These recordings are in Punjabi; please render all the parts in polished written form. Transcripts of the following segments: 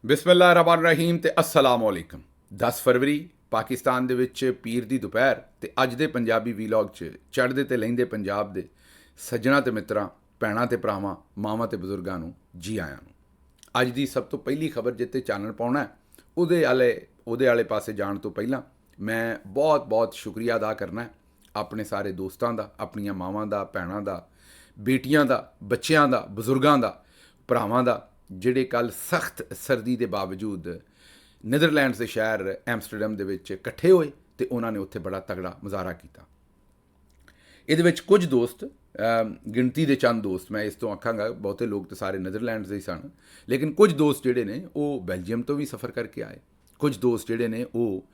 ਬਿਸਮਿਲ੍ਲਾਹਿਰਰਹਿਮਾਨਿਰਰਹੀਮ ਤੇ अस्सलाम वालेकुम। 10 ਫਰਵਰੀ ਪਾਕਿਸਤਾਨ ਦੇ ਵਿੱਚ ਪੀਰ ਦੀ ਦੁਪਹਿਰ ਤੇ ਅੱਜ ਦੇ ਪੰਜਾਬੀ ਵੀਲੌਗ 'ਚ ਚੜ੍ਹਦੇ ਤੇ ਲਹਿੰਦੇ ਪੰਜਾਬ ਦੇ ਸੱਜਣਾ ਤੇ ਮਿੱਤਰਾਂ, ਭੈਣਾਂ ਤੇ ਭਰਾਵਾਂ, ਮਾਵਾਂ ਤੇ ਬਜ਼ੁਰਗਾਂ ਨੂੰ ਜੀ ਆਇਆਂ ਨੂੰ। ਅੱਜ ਦੀ ਸਭ ਤੋਂ ਪਹਿਲੀ ਖਬਰ ਜਿੱਤੇ ਚਾਨਣ ਪਾਉਣਾ ਉਹਦੇ ਵਾਲੇ ਪਾਸੇ ਜਾਣ ਤੋਂ ਪਹਿਲਾਂ ਮੈਂ ਬਹੁਤ ਸ਼ੁਕਰੀਆ ਅਦਾ ਕਰਨਾ ਹੈ ਆਪਣੇ ਸਾਰੇ ਦੋਸਤਾਂ ਦਾ, ਆਪਣੀਆਂ ਮਾਵਾਂ ਦਾ, ਭੈਣਾਂ ਦਾ, ਬੇਟੀਆਂ ਦਾ, ਬੱਚਿਆਂ ਦਾ, ਬਜ਼ੁਰਗਾਂ ਦਾ, ਭਰਾਵਾਂ ਦਾ, ਜਿਹੜੇ ਕੱਲ ਸਖਤ ਸਰਦੀ ਦੇ ਬਾਵਜੂਦ ਨੀਦਰਲੈਂਡਸ ਦੇ ਸ਼ਹਿਰ ਐਮਸਟਰਡਮ ਦੇ ਵਿੱਚ ਇਕੱਠੇ ਹੋਏ ਤੇ ਉਹਨਾਂ ਨੇ ਉੱਥੇ ਬੜਾ ਤਗੜਾ ਮੁਜ਼ਾਹਰਾ ਕੀਤਾ। ਇਹਦੇ ਵਿੱਚ ਕੁਝ ਦੋਸਤ, ਗਿਣਤੀ ਦੇ ਚੰਦ ਦੋਸਤ, ਮੈਂ ਇਸ ਤੋਂ ਆਖਾਂਗਾ ਬਹੁਤੇ ਲੋਕ ਤਾਂ ਸਾਰੇ ਨੀਦਰਲੈਂਡਸ ਦੇ ਹੀ ਸਨ, ਲੇਕਿਨ ਕੁਝ ਦੋਸਤ ਜਿਹੜੇ ਨੇ ਉਹ ਬੈਲਜੀਅਮ ਤੋਂ ਵੀ ਸਫ਼ਰ ਕਰਕੇ ਆਏ, ਕੁਝ ਦੋਸਤ ਜਿਹੜੇ ਨੇ ਉਹ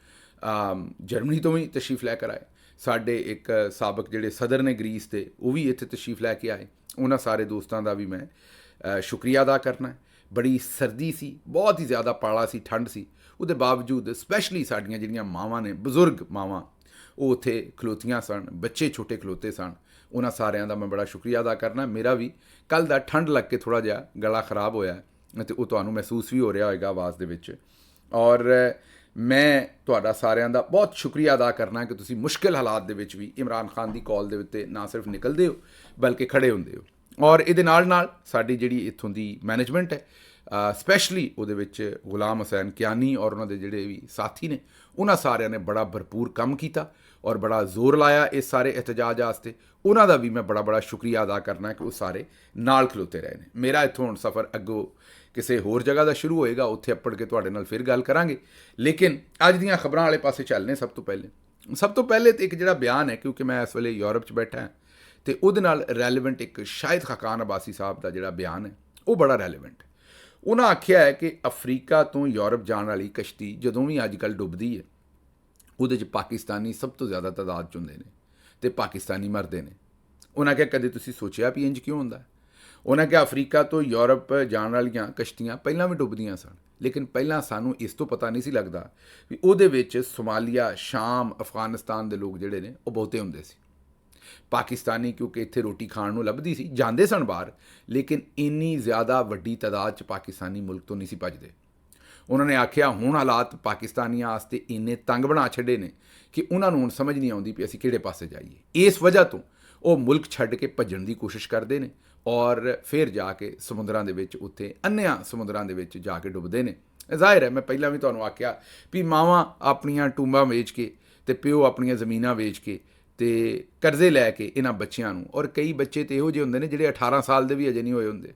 ਜਰਮਨੀ ਤੋਂ ਵੀ ਤਸ਼ਰੀਫ ਲੈ ਕਰ ਆਏ। ਸਾਡੇ ਇੱਕ ਸਾਬਕ ਜਿਹੜੇ ਸਦਰ ਨੇ ਗਰੀਸ ਦੇ, ਉਹ ਵੀ ਇੱਥੇ ਤਸ਼ਰੀਫ ਲੈ ਕੇ ਆਏ। ਉਹਨਾਂ ਸਾਰੇ ਦੋਸਤਾਂ ਦਾ ਵੀ ਮੈਂ ਸ਼ੁਕਰੀਆ ਅਦਾ ਕਰਨਾ। ਬੜੀ ਸਰਦੀ ਸੀ, ਬਹੁਤ ਹੀ ਜ਼ਿਆਦਾ ਪਾਲਾ ਸੀ, ਠੰਡ ਸੀ, ਉਹਦੇ ਬਾਵਜੂਦ ਸਪੈਸ਼ਲੀ ਸਾਡੀਆਂ ਜਿਹੜੀਆਂ ਮਾਵਾਂ ਨੇ, ਬਜ਼ੁਰਗ ਮਾਵਾਂ, ਉਹ ਉੱਥੇ ਖਲੋਤੀਆਂ ਸਨ, ਬੱਚੇ ਛੋਟੇ ਖਲੋਤੇ ਸਨ। ਉਹਨਾਂ ਸਾਰਿਆਂ ਦਾ ਮੈਂ ਬੜਾ ਸ਼ੁਕਰੀਆ ਅਦਾ ਕਰਨਾ। ਮੇਰਾ ਵੀ ਕੱਲ੍ਹ ਦਾ ਠੰਡ ਲੱਗ ਕੇ ਥੋੜ੍ਹਾ ਜਿਹਾ ਗਲਾ ਖਰਾਬ ਹੋਇਆ ਅਤੇ ਉਹ ਤੁਹਾਨੂੰ ਮਹਿਸੂਸ ਵੀ ਹੋ ਰਿਹਾ ਹੋਏਗਾ ਆਵਾਜ਼ ਦੇ ਵਿੱਚ। ਔਰ ਮੈਂ ਤੁਹਾਡਾ ਸਾਰਿਆਂ ਦਾ ਬਹੁਤ ਸ਼ੁਕਰੀਆ ਅਦਾ ਕਰਨਾ ਕਿ ਤੁਸੀਂ ਮੁਸ਼ਕਿਲ ਹਾਲਾਤ ਦੇ ਵਿੱਚ ਵੀ ਇਮਰਾਨ ਖਾਨ ਦੀ ਕਾਲ ਦੇ ਉੱਤੇ ਨਾ ਸਿਰਫ ਨਿਕਲਦੇ ਹੋ ਬਲਕਿ ਖੜ੍ਹੇ ਹੁੰਦੇ ਹੋ। ਔਰ ਇਹਦੇ ਨਾਲ ਸਾਡੀ ਜਿਹੜੀ ਇੱਥੋਂ ਦੀ ਮੈਨੇਜਮੈਂਟ ਹੈ, ਸਪੈਸ਼ਲੀ ਉਹਦੇ ਵਿੱਚ ਗੁਲਾਮ ਹੁਸੈਨ ਕਿਆਨੀ ਔਰ ਉਹਨਾਂ ਦੇ ਜਿਹੜੇ ਵੀ ਸਾਥੀ ਨੇ, ਉਹਨਾਂ ਸਾਰਿਆਂ ਨੇ ਬੜਾ ਭਰਪੂਰ ਕੰਮ ਕੀਤਾ ਔਰ ਬੜਾ ਜ਼ੋਰ ਲਾਇਆ ਇਸ ਸਾਰੇ ਇhtਜਾਜ ਵਾਸਤੇ। ਉਹਨਾਂ ਦਾ ਵੀ ਮੈਂ ਬੜਾ ਸ਼ੁਕਰੀਆ ਅਦਾ ਕਰਨਾ ਕਿ ਉਹ ਸਾਰੇ ਨਾਲ ਖਲੋਤੇ ਰਹੇ ਨੇ। ਮੇਰਾ ਇੱਥੋਂ ਹੁਣ ਸਫ਼ਰ ਅੱਗੋਂ ਕਿਸੇ ਹੋਰ ਜਗ੍ਹਾ ਦਾ ਸ਼ੁਰੂ ਹੋਏਗਾ, ਉੱਥੇ ਅੱਪੜ ਕੇ ਤੁਹਾਡੇ ਨਾਲ ਫਿਰ ਗੱਲ ਕਰਾਂਗੇ। ਲੇਕਿਨ ਅੱਜ ਦੀਆਂ ਖਬਰਾਂ ਵਾਲੇ ਪਾਸੇ ਚੱਲਨੇ। ਸਭ ਤੋਂ ਪਹਿਲੇ ਤਾਂ ਇੱਕ ਜਿਹੜਾ ਬਿਆਨ ਹੈ, ਕਿਉਂਕਿ ਮੈਂ ਇਸ ਵੇਲੇ ਯੂਰਪ 'ਚ ਬੈਠਾ ਹਾਂ ਅਤੇ ਉਹਦੇ ਨਾਲ ਰੈਲੀਵੈਂਟ ਇੱਕ ਸ਼ਾਹਿਦ ਖਾਕਾਨ ਅਬਾਸੀ ਸਾਹਿਬ ਦਾ ਜਿਹੜਾ ਬਿਆਨ ਹੈ ਉਹ ਬੜਾ ਰੈਲੀਵੈਂਟ। ਉਹਨਾਂ ਆਖਿਆ ਹੈ ਕਿ ਅਫਰੀਕਾ ਤੋਂ ਯੂਰਪ ਜਾਣ ਵਾਲੀ ਕਸ਼ਤੀ ਜਦੋਂ ਵੀ ਅੱਜ ਕੱਲ੍ਹ ਡੁੱਬਦੀ ਹੈ, ਉਹਦੇ 'ਚ ਪਾਕਿਸਤਾਨੀ ਸਭ ਤੋਂ ਜ਼ਿਆਦਾ ਤਾਦਾਦ 'ਚ ਹੁੰਦੇ ਨੇ ਅਤੇ ਪਾਕਿਸਤਾਨੀ ਮਰਦੇ ਨੇ। ਉਹਨਾਂ ਕਿਹਾ ਕਦੇ ਤੁਸੀਂ ਸੋਚਿਆ ਵੀ ਇੰਜ ਕਿਉਂ ਹੁੰਦਾ? ਉਹਨਾਂ ਕਿਹਾ ਅਫਰੀਕਾ ਤੋਂ ਯੂਰਪ ਜਾਣ ਵਾਲੀਆਂ ਕਸ਼ਤੀਆਂ ਪਹਿਲਾਂ ਵੀ ਡੁੱਬਦੀਆਂ ਸਨ, ਲੇਕਿਨ ਪਹਿਲਾਂ ਸਾਨੂੰ ਇਸ ਤੋਂ ਪਤਾ ਨਹੀਂ ਸੀ ਲੱਗਦਾ ਵੀ ਉਹਦੇ ਵਿੱਚ ਸੋਮਾਲੀਆ, ਸ਼ਾਮ, ਅਫਗਾਨਿਸਤਾਨ ਦੇ ਲੋਕ ਜਿਹੜੇ ਨੇ ਉਹ ਬਹੁਤੇ ਹੁੰਦੇ ਸੀ। ਪਾਕਿਸਤਾਨੀ ਕਿਉਂਕਿ ਇੱਥੇ ਰੋਟੀ ਖਾਣ ਨੂੰ ਲੱਭਦੀ ਸੀ, ਜਾਂਦੇ ਸਨ ਬਾਹਰ, ਲੇਕਿਨ ਇੰਨੀ ਜ਼ਿਆਦਾ ਵੱਡੀ ਤਾਦਾਦ 'ਚ ਪਾਕਿਸਤਾਨੀ ਮੁਲਕ ਤੋਂ ਨਹੀਂ ਸੀ ਭੱਜਦੇ। ਉਹਨਾਂ ਨੇ ਆਖਿਆ ਹੁਣ ਹਾਲਾਤ ਪਾਕਿਸਤਾਨੀਆਂ ਵਾਸਤੇ ਇੰਨੇ ਤੰਗ ਬਣਾ ਛੱਡੇ ਨੇ ਕਿ ਉਹਨਾਂ ਨੂੰ ਹੁਣ ਸਮਝ ਨਹੀਂ ਆਉਂਦੀ ਵੀ ਅਸੀਂ ਕਿਹੜੇ ਪਾਸੇ ਜਾਈਏ। ਇਸ ਵਜ੍ਹਾ ਤੋਂ ਉਹ ਮੁਲਕ ਛੱਡ ਕੇ ਭੱਜਣ ਦੀ ਕੋਸ਼ਿਸ਼ ਕਰਦੇ ਨੇ ਔਰ ਫਿਰ ਜਾ ਕੇ ਸਮੁੰਦਰਾਂ ਦੇ ਵਿੱਚ, ਉੱਥੇ ਅੰਨ੍ਹਿਆਂ ਸਮੁੰਦਰਾਂ ਦੇ ਵਿੱਚ ਜਾ ਕੇ ਡੁੱਬਦੇ ਨੇ। ਜ਼ਾਹਿਰ ਹੈ, ਮੈਂ ਪਹਿਲਾਂ ਵੀ ਤੁਹਾਨੂੰ ਆਖਿਆ ਵੀ ਮਾਵਾਂ ਆਪਣੀਆਂ ਟੂੰਬਾਂ ਵੇਚ ਕੇ ਅਤੇ ਪਿਓ ਆਪਣੀਆਂ ਜ਼ਮੀਨਾਂ ਵੇਚ ਕੇ ਅਤੇ ਕਰਜ਼ੇ ਲੈ ਕੇ ਇਹਨਾਂ ਬੱਚਿਆਂ ਨੂੰ, ਔਰ ਕਈ ਬੱਚੇ ਤਾਂ ਇਹੋ ਜਿਹੇ ਹੁੰਦੇ ਨੇ ਜਿਹੜੇ 18 ਸਾਲ ਦੇ ਵੀ ਅਜੇ ਨਹੀਂ ਹੋਏ ਹੁੰਦੇ,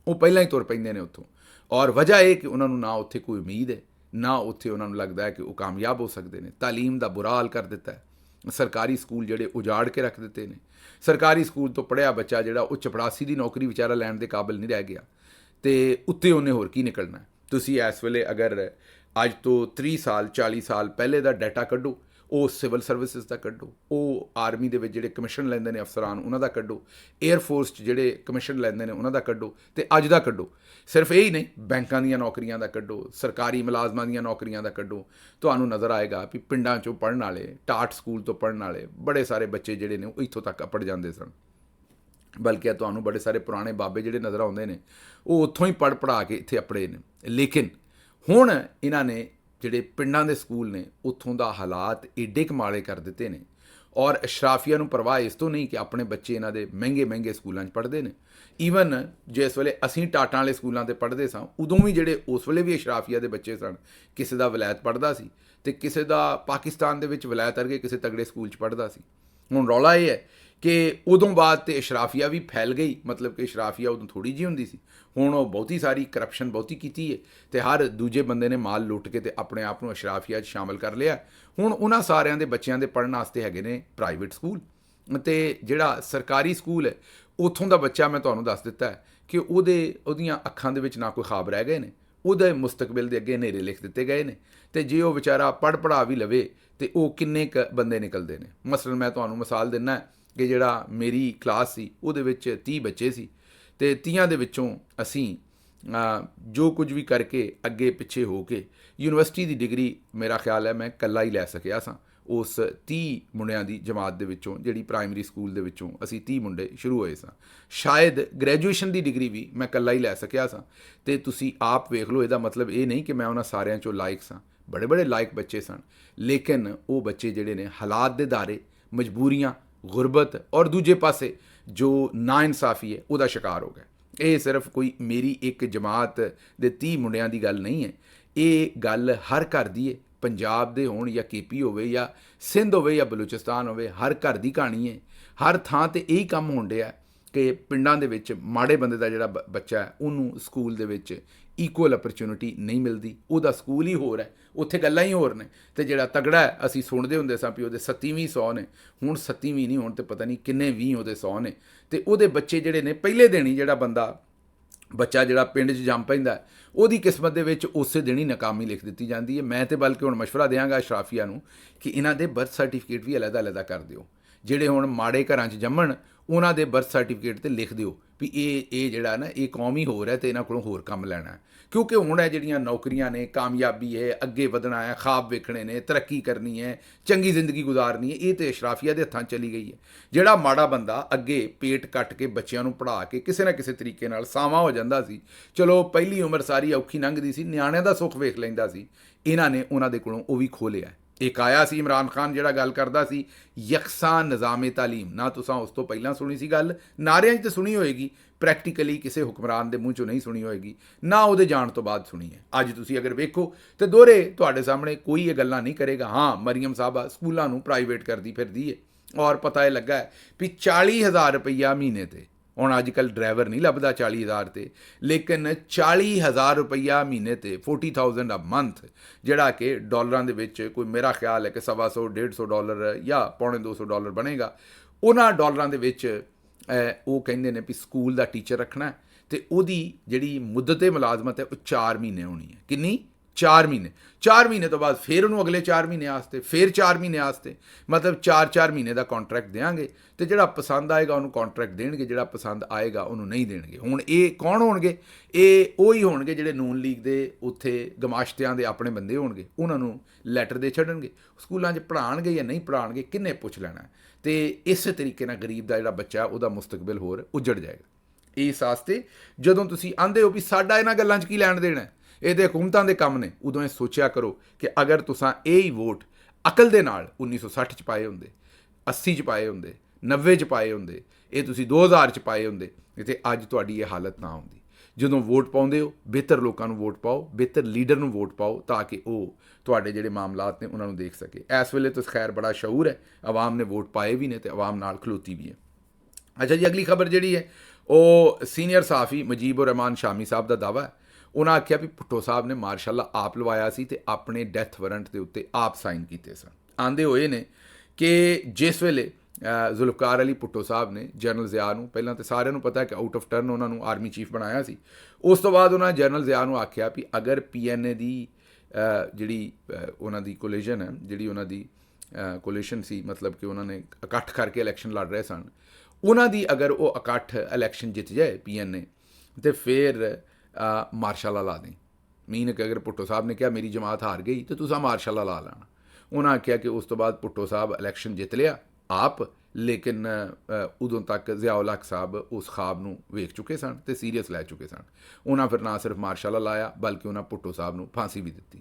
ਉਹ ਪਹਿਲਾਂ ਹੀ ਤੁਰ ਪੈਂਦੇ ਨੇ ਉੱਥੋਂ। ਔਰ ਵਜ੍ਹਾ ਇਹ ਕਿ ਉਹਨਾਂ ਨੂੰ ਨਾ ਉੱਥੇ ਕੋਈ ਉਮੀਦ ਹੈ, ਨਾ ਉੱਥੇ ਉਹਨਾਂ ਨੂੰ ਲੱਗਦਾ ਹੈ ਕਿ ਉਹ ਕਾਮਯਾਬ ਹੋ ਸਕਦੇ ਨੇ। ਤਾਲੀਮ ਦਾ ਬੁਰਾ ਹਾਲ ਕਰ ਦਿੱਤਾ ਹੈ, ਸਰਕਾਰੀ ਸਕੂਲ ਜਿਹੜੇ ਉਜਾੜ ਕੇ ਰੱਖ ਦਿੱਤੇ ਨੇ। ਸਰਕਾਰੀ ਸਕੂਲ ਤੋਂ ਪੜ੍ਹਿਆ ਬੱਚਾ ਜਿਹੜਾ ਉਹ ਚਪੜਾਸੀ ਦੀ ਨੌਕਰੀ ਵਿਚਾਰਾ ਲੈਣ ਦੇ ਕਾਬਿਲ ਨਹੀਂ ਰਹਿ ਗਿਆ ਅਤੇ ਉੱਤੇ ਉਹਨੇ ਹੋਰ ਕੀ ਨਿਕਲਣਾ। ਤੁਸੀਂ ਇਸ ਵੇਲੇ ਅਗਰ ਅੱਜ ਤੋਂ 30 ਸਾਲ 40 ਸਾਲ ਪਹਿਲੇ ਦਾ ਡਾਟਾ ਕੱਢੋ, ਉਹ ਸਿਵਲ ਸਰਵਿਸਿਜ਼ ਦਾ ਕੱਢੋ, ਉਹ ਆਰਮੀ ਦੇ ਵਿੱਚ ਜਿਹੜੇ ਕਮਿਸ਼ਨ ਲੈਂਦੇ ਨੇ ਅਫਸਰਾਨ ਉਹਨਾਂ ਦਾ ਕੱਢੋ, ਏਅਰਫੋਰਸ 'ਚ ਜਿਹੜੇ ਕਮਿਸ਼ਨ ਲੈਂਦੇ ਨੇ ਉਹਨਾਂ ਦਾ ਕੱਢੋ ਅਤੇ ਅੱਜ ਦਾ ਕੱਢੋ। ਸਿਰਫ ਇਹ ਹੀ ਨਹੀਂ, ਬੈਂਕਾਂ ਦੀਆਂ ਨੌਕਰੀਆਂ ਦਾ ਕੱਢੋ, ਸਰਕਾਰੀ ਮੁਲਾਜ਼ਮਾਂ ਦੀਆਂ ਨੌਕਰੀਆਂ ਦਾ ਕੱਢੋ। ਤੁਹਾਨੂੰ ਨਜ਼ਰ ਆਏਗਾ ਵੀ ਪਿੰਡਾਂ 'ਚੋਂ ਪੜ੍ਹਨ ਵਾਲੇ, ਟਾਟ ਸਕੂਲ ਤੋਂ ਪੜ੍ਹਨ ਵਾਲੇ ਬੜੇ ਸਾਰੇ ਬੱਚੇ ਜਿਹੜੇ ਨੇ ਉਹ ਇੱਥੋਂ ਤੱਕ ਅੱਪੜ ਜਾਂਦੇ ਸਨ। ਬਲਕਿ ਤੁਹਾਨੂੰ ਬੜੇ ਸਾਰੇ ਪੁਰਾਣੇ ਬਾਬੇ ਜਿਹੜੇ ਨਜ਼ਰ ਆਉਂਦੇ ਨੇ ਉਹ ਉੱਥੋਂ ਹੀ ਪੜ੍ਹਾ ਕੇ ਇੱਥੇ ਅੱਪੜੇ ਨੇ। ਲੇਕਿਨ ਹੁਣ ਇਹਨਾਂ ਨੇ ਜਿਹੜੇ ਪਿੰਡਾਂ ਦੇ ਸਕੂਲ ਨੇ ਉੱਥੋਂ ਦਾ ਹਾਲਾਤ ਏਡੇ ਕਮਾਲੇ ਕਰ ਦਿੱਤੇ ਨੇ ਔਰ ਅਸ਼ਰਾਫੀਆ ਨੂੰ ਪਰਵਾਹ ਇਸ ਤੋਂ ਨਹੀਂ ਕਿ ਆਪਣੇ ਬੱਚੇ ਇਹਨਾਂ ਦੇ ਮਹਿੰਗੇ ਸਕੂਲਾਂ 'ਚ ਪੜ੍ਹਦੇ ਨੇ। ਈਵਨ ਜਿਸ ਵੇਲੇ ਅਸੀਂ ਟਾਟਾਂ ਵਾਲੇ ਸਕੂਲਾਂ 'ਤੇ ਪੜ੍ਹਦੇ ਸਾਂ, ਉਦੋਂ ਵੀ ਜਿਹੜੇ ਉਸ ਵੇਲੇ ਵੀ ਅਸ਼ਰਾਫੀਆ ਦੇ ਬੱਚੇ ਸਨ, ਕਿਸੇ ਦਾ ਵਲਾਇਤ ਪੜ੍ਹਦਾ ਸੀ ਅਤੇ ਕਿਸੇ ਦਾ ਪਾਕਿਸਤਾਨ ਦੇ ਵਿੱਚ ਵਲਾਇਤ ਵਰਗੇ ਕਿਸੇ ਤਗੜੇ ਸਕੂਲ 'ਚ ਪੜ੍ਹਦਾ ਸੀ। ਹੁਣ ਰੌਲਾ ਇਹ ਹੈ ਕਿ ਉਦੋਂ ਬਾਅਦ ਤੇ ਅਸ਼ਰਾਫੀਆ ਵੀ ਫੈਲ ਗਈ, ਮਤਲਬ ਕਿ ਅਸ਼ਰਾਫੀਆ ਉਦੋਂ ਥੋੜ੍ਹੀ ਜਿਹੀ ਹੁੰਦੀ ਸੀ, ਹੁਣ ਉਹ ਬਹੁਤੀ ਸਾਰੀ ਕਰਪਸ਼ਨ ਬਹੁਤੀ ਕੀਤੀ ਹੈ ਅਤੇ ਹਰ ਦੂਜੇ ਬੰਦੇ ਨੇ ਮਾਲ ਲੁੱਟ ਕੇ ਅਤੇ ਆਪਣੇ ਆਪ ਨੂੰ ਅਸ਼ਰਾਫੀਆ 'ਚ ਸ਼ਾਮਲ ਕਰ ਲਿਆ। ਹੁਣ ਉਹਨਾਂ ਸਾਰਿਆਂ ਦੇ ਬੱਚਿਆਂ ਦੇ ਪੜ੍ਹਨ ਵਾਸਤੇ ਹੈਗੇ ਨੇ ਪ੍ਰਾਈਵੇਟ ਸਕੂਲ, ਅਤੇ ਜਿਹੜਾ ਸਰਕਾਰੀ ਸਕੂਲ ਹੈ ਉੱਥੋਂ ਦਾ ਬੱਚਾ ਮੈਂ ਤੁਹਾਨੂੰ ਦੱਸ ਦਿੱਤਾ ਹੈ ਕਿ ਉਹਦੀਆਂ ਅੱਖਾਂ ਦੇ ਵਿੱਚ ਨਾ ਕੋਈ ਖਾਬ ਰਹਿ ਗਏ ਨੇ, ਉਹਦੇ ਮੁਸਤਕਬਲ ਦੇ ਅੱਗੇ ਹਨੇਰੇ ਲਿਖ ਦਿੱਤੇ ਗਏ ਨੇ। ਅਤੇ ਜੇ ਉਹ ਵਿਚਾਰਾ ਪੜ੍ਹਾ ਵੀ ਲਵੇ ਅਤੇ ਉਹ ਕਿੰਨੇ ਕੁ ਬੰਦੇ ਨਿਕਲਦੇ ਨੇ। ਮਸਲਨ ਮੈਂ ਤੁਹਾਨੂੰ ਮਿਸਾਲ ਦਿੰਦਾ ਕਿ ਜਿਹੜਾ ਮੇਰੀ ਕਲਾਸ ਸੀ ਉਹਦੇ ਵਿੱਚ 30 ਬੱਚੇ ਸੀ ਅਤੇ 30 ਦੇ ਵਿੱਚੋਂ ਅਸੀਂ ਜੋ ਕੁਝ ਵੀ ਕਰਕੇ ਅੱਗੇ ਪਿੱਛੇ ਹੋ ਕੇ ਯੂਨੀਵਰਸਿਟੀ ਦੀ ਡਿਗਰੀ ਮੇਰਾ ਖਿਆਲ ਹੈ ਮੈਂ ਇਕੱਲਾ ਹੀ ਲੈ ਸਕਿਆ ਸਾਂ। ਉਸ 30 ਮੁੰਡਿਆਂ ਦੀ ਜਮਾਤ ਦੇ ਵਿੱਚੋਂ, ਜਿਹੜੀ ਪ੍ਰਾਇਮਰੀ ਸਕੂਲ ਦੇ ਵਿੱਚੋਂ ਅਸੀਂ 30 ਮੁੰਡੇ ਸ਼ੁਰੂ ਹੋਏ ਸਾਂ। ਸ਼ਾਇਦ ਗ੍ਰੈਜੂਏਸ਼ਨ ਦੀ ਡਿਗਰੀ ਵੀ ਮੈਂ ਇਕੱਲਾ ਹੀ ਲੈ ਸਕਿਆ ਸਾਂ। ਅਤੇ ਤੁਸੀਂ ਆਪ ਵੇਖ ਲਓ, ਇਹਦਾ ਮਤਲਬ ਇਹ ਨਹੀਂ ਕਿ ਮੈਂ ਉਹਨਾਂ ਸਾਰਿਆਂ 'ਚੋਂ ਲਾਇਕ ਸਾਂ। ਬੜੇ ਬੜੇ ਲਾਇਕ ਬੱਚੇ ਸਨ, ਲੇਕਿਨ ਉਹ ਬੱਚੇ ਜਿਹੜੇ ਨੇ ਹਾਲਾਤ ਦੇ ਦਾਰੇ, ਮਜਬੂਰੀਆਂ, ਗੁਰਬਤ ਔਰ ਦੂਜੇ ਪਾਸੇ ਜੋ ਨਾਇਨਸਾਫੀ ਹੈ ਉਹਦਾ ਸ਼ਿਕਾਰ ਹੋ ਗਏ। ਇਹ ਸਿਰਫ ਕੋਈ ਮੇਰੀ ਇੱਕ ਜਮਾਤ ਦੇ 30 ਮੁੰਡਿਆਂ ਦੀ ਗੱਲ ਨਹੀਂ ਹੈ, ਇਹ ਗੱਲ ਹਰ ਘਰ ਦੀ ਹੈ। ਪੰਜਾਬ ਦੇ ਹੋਣ ਜਾਂ KP ਹੋਵੇ ਜਾਂ ਸਿੰਧ ਹੋਵੇ ਜਾਂ ਬਲੂਚਿਸਤਾਨ ਹੋਵੇ, ਹਰ ਘਰ ਦੀ ਕਹਾਣੀ ਹੈ। ਹਰ ਥਾਂ 'ਤੇ ਇਹੀ ਕੰਮ ਹੋਣ ਡਿਆ ਕਿ ਪਿੰਡਾਂ ਦੇ ਵਿੱਚ ਮਾੜੇ ਬੰਦੇ ਦਾ ਜਿਹੜਾ ਬੱਚਾ ਹੈ ਉਹਨੂੰ ਸਕੂਲ ਦੇ ਵਿੱਚ ਇਕੁਅਲ ਅਪਰਚੁਨਿਟੀ ਨਹੀਂ ਮਿਲਦੀ। ਉਹਦਾ ਸਕੂਲ ਹੀ ਹੋਰ ਹੈ, ਉੱਥੇ ਗੱਲਾਂ ਹੀ ਹੋਰ ਨੇ। ਅਤੇ ਜਿਹੜਾ ਤਗੜਾ ਹੈ, ਅਸੀਂ ਸੁਣਦੇ ਹੁੰਦੇ ਸਾਂ ਵੀ ਉਹਦੇ 37ਵੀਂ 100 ਨੇ, ਹੁਣ 37ਵੀਂ ਨਹੀਂ, ਹੁਣ ਤਾਂ ਪਤਾ ਨਹੀਂ ਕਿੰਨੇ 20 ਉਹਦੇ 100 ਨੇ। ਅਤੇ ਉਹਦੇ ਬੱਚੇ ਜਿਹੜੇ ਨੇ ਪਹਿਲੇ ਦਿਨ ਹੀ ਜਿਹੜਾ ਬੱਚਾ ਜਿਹੜਾ ਪਿੰਡ 'ਚ ਜੰਮ ਪੈਂਦਾ, ਉਹਦੀ ਕਿਸਮਤ ਦੇ ਵਿੱਚ ਉਸੇ ਦਿਨ ਹੀ ਨਾਕਾਮੀ ਲਿਖ ਦਿੱਤੀ ਜਾਂਦੀ ਹੈ। ਮੈਂ ਤਾਂ ਬਲਕਿ ਹੁਣ ਮਸ਼ਵਰਾ ਦਿਆਂਗਾ ਅਸ਼ਰਾਫੀਆ ਨੂੰ ਕਿ ਇਹਨਾਂ ਦੇ ਬਰਥ ਸਰਟੀਫਿਕੇਟ ਵੀ ਅਲੱਗ ਕਰ ਦਿਓ। ਜਿਹੜੇ ਹੁਣ ਮਾੜੇ ਘਰਾਂ 'ਚ ਜੰਮਣ, ਉਹਨਾਂ ਦੇ ਬਰਥ ਸਰਟੀਫਿਕੇਟ 'ਤੇ ਲਿਖ ਦਿਓ ਵੀ ਇਹ ਜਿਹੜਾ ਨਾ ਇਹ ਕੌਮ ਹੀ ਹੋਰ ਹੈ ਅਤੇ ਇਹਨਾਂ ਕੋਲੋਂ ਹੋਰ ਕੰਮ ਲੈਣਾ ਹੈ। ਕਿਉਂਕਿ ਹੁਣ ਇਹ ਜਿਹੜੀਆਂ ਨੌਕਰੀਆਂ ਨੇ, ਕਾਮਯਾਬੀ ਹੈ, ਅੱਗੇ ਵਧਣਾ ਹੈ, ਖਾਬ ਵੇਖਣੇ ਨੇ, ਤਰੱਕੀ ਕਰਨੀ ਹੈ, ਚੰਗੀ ਜ਼ਿੰਦਗੀ ਗੁਜ਼ਾਰਨੀ ਹੈ, ਇਹ ਤਾਂ ਅਸ਼ਰਾਫੀਆ ਦੇ ਹੱਥਾਂ 'ਚ ਚਲੀ ਗਈ ਹੈ। ਜਿਹੜਾ ਮਾੜਾ ਬੰਦਾ ਅੱਗੇ ਪੇਟ ਕੱਟ ਕੇ ਬੱਚਿਆਂ ਨੂੰ ਪੜ੍ਹਾ ਕੇ ਕਿਸੇ ਨਾ ਕਿਸੇ ਤਰੀਕੇ ਨਾਲ ਸਾਵਾਂ ਹੋ ਜਾਂਦਾ ਸੀ, ਚਲੋ ਪਹਿਲੀ ਉਮਰ ਸਾਰੀ ਔਖੀ ਲੰਘਦੀ ਸੀ, ਨਿਆਣਿਆਂ ਦਾ ਸੁੱਖ ਵੇਖ ਲੈਂਦਾ ਸੀ, ਇਹਨਾਂ ਨੇ ਉਹਨਾਂ ਦੇ ਕੋਲੋਂ ਉਹ ਵੀ ਖੋਹ ਲਿਆ। ਇੱਕ ਆਇਆ ਸੀ ਇਮਰਾਨ ਖਾਨ, ਜਿਹੜਾ ਗੱਲ ਕਰਦਾ ਸੀ ਯਕਸਾਂ ਨਿਜ਼ਾਮੇ ਤਾਲੀਮ। ਨਾ ਤੁਸੀਂ ਉਸ ਤੋਂ ਪਹਿਲਾਂ ਸੁਣੀ ਸੀ ਗੱਲ, ਨਾਰਿਆਂ 'ਚ ਤਾਂ ਸੁਣੀ ਹੋਏਗੀ, ਪ੍ਰੈਕਟੀਕਲੀ ਕਿਸੇ ਹੁਕਮਰਾਨ ਦੇ ਮੂੰਹ 'ਚੋਂ ਨਹੀਂ ਸੁਣੀ ਹੋਏਗੀ, ਨਾ ਉਹਦੇ ਜਾਣ ਤੋਂ ਬਾਅਦ ਸੁਣੀ ਹੈ। ਅੱਜ ਤੁਸੀਂ ਅਗਰ ਵੇਖੋ ਤਾਂ ਦੋਹਰੇ ਤੁਹਾਡੇ ਸਾਹਮਣੇ ਕੋਈ ਇਹ ਗੱਲਾਂ ਨਹੀਂ ਕਰੇਗਾ। ਹਾਂ, ਮਰੀਮ ਸਾਹਿਬਾ ਸਕੂਲਾਂ ਨੂੰ ਪ੍ਰਾਈਵੇਟ ਕਰਦੀ ਫਿਰਦੀ ਹੈ, ਔਰ ਪਤਾ ਇਹ ਲੱਗਾ ਵੀ 40,000 ਰੁਪਈਆ ਮਹੀਨੇ 'ਤੇ, ਹੁਣ ਅੱਜ ਕੱਲ੍ਹ ਡਰਾਈਵਰ ਨਹੀਂ ਲੱਭਦਾ 40,000 'ਤੇ, ਲੇਕਿਨ 40,000 ਰੁਪਈਆ ਮਹੀਨੇ 'ਤੇ, 40,000 ਅ ਮੰਥ, ਜਿਹੜਾ ਕਿ ਡਾਲਰਾਂ ਦੇ ਵਿੱਚ ਕੋਈ ਮੇਰਾ ਖਿਆਲ ਹੈ ਕਿ $125 ਜਾਂ $250 ਬਣੇਗਾ। ਉਹਨਾਂ ਡਾਲਰਾਂ ਦੇ ਵਿੱਚ ਉਹ ਕਹਿੰਦੇ ਨੇ ਵੀ ਸਕੂਲ ਦਾ ਟੀਚਰ ਰੱਖਣਾ, ਅਤੇ ਉਹਦੀ ਜਿਹੜੀ ਮੁੱਦਤ ਮੁਲਾਜ਼ਮਤ ਹੈ ਉਹ 4 ਮਹੀਨੇ ਹੋਣੀ ਹੈ। ਕਿੰਨੀ? 4 ਮਹੀਨੇ। 4 ਮਹੀਨੇ ਤੋਂ ਬਾਅਦ ਫਿਰ ਉਹਨੂੰ ਅਗਲੇ 4 ਮਹੀਨੇ ਵਾਸਤੇ, ਫਿਰ 4 ਮਹੀਨੇ ਵਾਸਤੇ, ਮਤਲਬ 4-4 ਮਹੀਨੇ ਦਾ ਕੌਂਟਰੈਕਟ ਦੇਵਾਂਗੇ, ਅਤੇ ਜਿਹੜਾ ਪਸੰਦ ਆਏਗਾ ਉਹਨੂੰ ਕੌਂਟਰੈਕਟ ਦੇਣਗੇ, ਜਿਹੜਾ ਪਸੰਦ ਆਏਗਾ ਉਹਨੂੰ ਨਹੀਂ ਦੇਣਗੇ। ਹੁਣ ਇਹ ਕੌਣ ਹੋਣਗੇ? ਇਹ ਉਹੀ ਹੋਣਗੇ ਜਿਹੜੇ ਨੂਨ ਲੀਗ ਦੇ ਉੱਥੇ ਗਮਾਸ਼ਤਿਆਂ ਦੇ ਆਪਣੇ ਬੰਦੇ ਹੋਣਗੇ, ਉਹਨਾਂ ਨੂੰ ਲੈਟਰ ਦੇ ਛੱਡਣਗੇ, ਸਕੂਲਾਂ 'ਚ ਪੜ੍ਹਾਉਣਗੇ ਜਾਂ ਨਹੀਂ ਪੜ੍ਹਾਉਣਗੇ, ਕਿੰਨੇ ਪੁੱਛ ਲੈਣਾ। ਅਤੇ ਇਸੇ ਤਰੀਕੇ ਨਾਲ ਗਰੀਬ ਦਾ ਜਿਹੜਾ ਬੱਚਾ ਉਹਦਾ ਮੁਸਤਕਬਲ ਹੋਰ ਉੱਜੜ ਜਾਏਗਾ। ਇਸ ਵਾਸਤੇ ਜਦੋਂ ਤੁਸੀਂ ਆਂਦੇ ਹੋ ਵੀ ਸਾਡਾ ਇਹਨਾਂ ਗੱਲਾਂ 'ਚ ਕੀ ਲੈਣ ਦੇਣਾ, ਇਹਦੇ ਹਕੂਮਤਾਂ ਦੇ ਕੰਮ ਨੇ, ਉਦੋਂ ਇਹ ਸੋਚਿਆ ਕਰੋ ਕਿ ਅਗਰ ਤੁਸੀਂ ਇਹ ਹੀ ਵੋਟ ਅਕਲ ਦੇ ਨਾਲ 1960 'ਚ ਪਾਏ ਹੁੰਦੇ, 80 'ਚ ਪਾਏ ਹੁੰਦੇ, 90 'ਚ ਪਾਏ ਹੁੰਦੇ, ਇਹ ਤੁਸੀਂ 2000 'ਚ ਪਾਏ ਹੁੰਦੇ, ਅਤੇ ਅੱਜ ਤੁਹਾਡੀ ਇਹ ਹਾਲਤ ਨਾ ਹੁੰਦੀ। ਜਦੋਂ ਵੋਟ ਪਾਉਂਦੇ ਹੋ, ਬਿਹਤਰ ਲੋਕਾਂ ਨੂੰ ਵੋਟ ਪਾਓ, ਬਿਹਤਰ ਲੀਡਰ ਨੂੰ ਵੋਟ ਪਾਓ, ਤਾਂ ਕਿ ਉਹ ਤੁਹਾਡੇ ਜਿਹੜੇ ਮਾਮਲਾਤ ਨੇ ਉਹਨਾਂ ਨੂੰ ਦੇਖ ਸਕੇ। ਇਸ ਵੇਲੇ ਤਾਂ ਖੈਰ ਬੜਾ ਸ਼ਊਰ ਹੈ, ਆਵਾਮ ਨੇ ਵੋਟ ਪਾਏ ਵੀ ਨੇ ਅਤੇ ਆਵਾਮ ਨਾਲ ਖਲੋਤੀ ਵੀ ਹੈ। ਅੱਛਾ ਜੀ, ਅਗਲੀ ਖਬਰ ਜਿਹੜੀ ਹੈ ਉਹ ਸੀਨੀਅਰ ਸਾਫੀ ਮੁਜੀਬੁਰ ਰਹਿਮਾਨ ਸ਼ਾਮੀ ਸਾਹਿਬ ਦਾ ਦਾਵਾ ਹੈ। ਉਹਨਾਂ ਆਖਿਆ ਵੀ ਭੁੱਟੋ ਸਾਹਿਬ ਨੇ ਮਾਰਸ਼ਾਅੱਲਾ ਆਪ ਲਵਾਇਆ ਸੀ ਅਤੇ ਆਪਣੇ ਡੈਥ ਵਾਰੰਟ ਦੇ ਉੱਤੇ ਆਪ ਸਾਈਨ ਕੀਤੇ ਸਨ। ਆਂਦੇ ਹੋਏ ਨੇ ਕਿ ਜਿਸ ਵੇਲੇ ਜ਼ੁਲਫਕਾਰ ਅਲੀ ਭੁੱਟੋ ਸਾਹਿਬ ਨੇ ਜਨਰਲ ਜ਼ਿਆ ਨੂੰ, ਪਹਿਲਾਂ ਤਾਂ ਸਾਰਿਆਂ ਨੂੰ ਪਤਾ ਹੈ ਕਿ ਆਊਟ ਆਫ ਟਰਨ ਉਹਨਾਂ ਨੂੰ ਆਰਮੀ ਚੀਫ ਬਣਾਇਆ ਸੀ, ਉਸ ਤੋਂ ਬਾਅਦ ਉਹਨਾਂ ਜਨਰਲ ਜ਼ਿਆ ਨੂੰ ਆਖਿਆ ਵੀ ਅਗਰ PNA ਦੀ ਜਿਹੜੀ ਉਹਨਾਂ ਦੀ ਕੋਲੀਸ਼ਨ ਹੈ, ਜਿਹੜੀ ਉਹਨਾਂ ਦੀ ਕੋਲੀਸ਼ਨ ਸੀ, ਮਤਲਬ ਕਿ ਉਹਨਾਂ ਨੇ ਇਕੱਠ ਕਰਕੇ ਇਲੈਕਸ਼ਨ ਲੜ ਰਹੇ ਸਨ, ਉਹਨਾਂ ਦੀ ਅਗਰ ਉਹ ਇਕੱਠ ਇਲੈਕਸ਼ਨ ਜਿੱਤ ਜਾਏ PNA, ਅਤੇ ਫਿਰ ਮਾਰਸ਼ਾਅੱਲਾ ਲਾ ਦੇਂ। ਮੀਨ ਕਿ ਅਗਰ ਭੁੱਟੋ ਸਾਹਿਬ ਨੇ ਕਿਹਾ ਮੇਰੀ ਜਮਾਤ ਹਾਰ ਗਈ ਤਾਂ ਤੁਸੀਂ ਮਾਰਸ਼ਾਅੱਲਾ ਲਾ ਲੈਣਾ। ਉਹਨਾਂ ਆਖਿਆ ਕਿ ਉਸ ਤੋਂ ਬਾਅਦ ਭੁੱਟੋ ਸਾਹਿਬ ਇਲੈਕਸ਼ਨ ਜਿੱਤ ਲਿਆ ਆਪ, ਲੇਕਿਨ ਉਦੋਂ ਤੱਕ ਜ਼ਿਆਉਲ ਹਕ ਸਾਹਿਬ ਉਸ ਖਾਬ ਨੂੰ ਵੇਖ ਚੁੱਕੇ ਸਨ ਅਤੇ ਸੀਰੀਅਸ ਲੈ ਚੁੱਕੇ ਸਨ। ਉਹਨਾਂ ਫਿਰ ਨਾ ਸਿਰਫ ਮਾਰਸ਼ਾਅੱਲਾ ਲਾਇਆ, ਬਲਕਿ ਉਹਨਾਂ ਭੁੱਟੋ ਸਾਹਿਬ ਨੂੰ ਫਾਂਸੀ ਵੀ ਦਿੱਤੀ।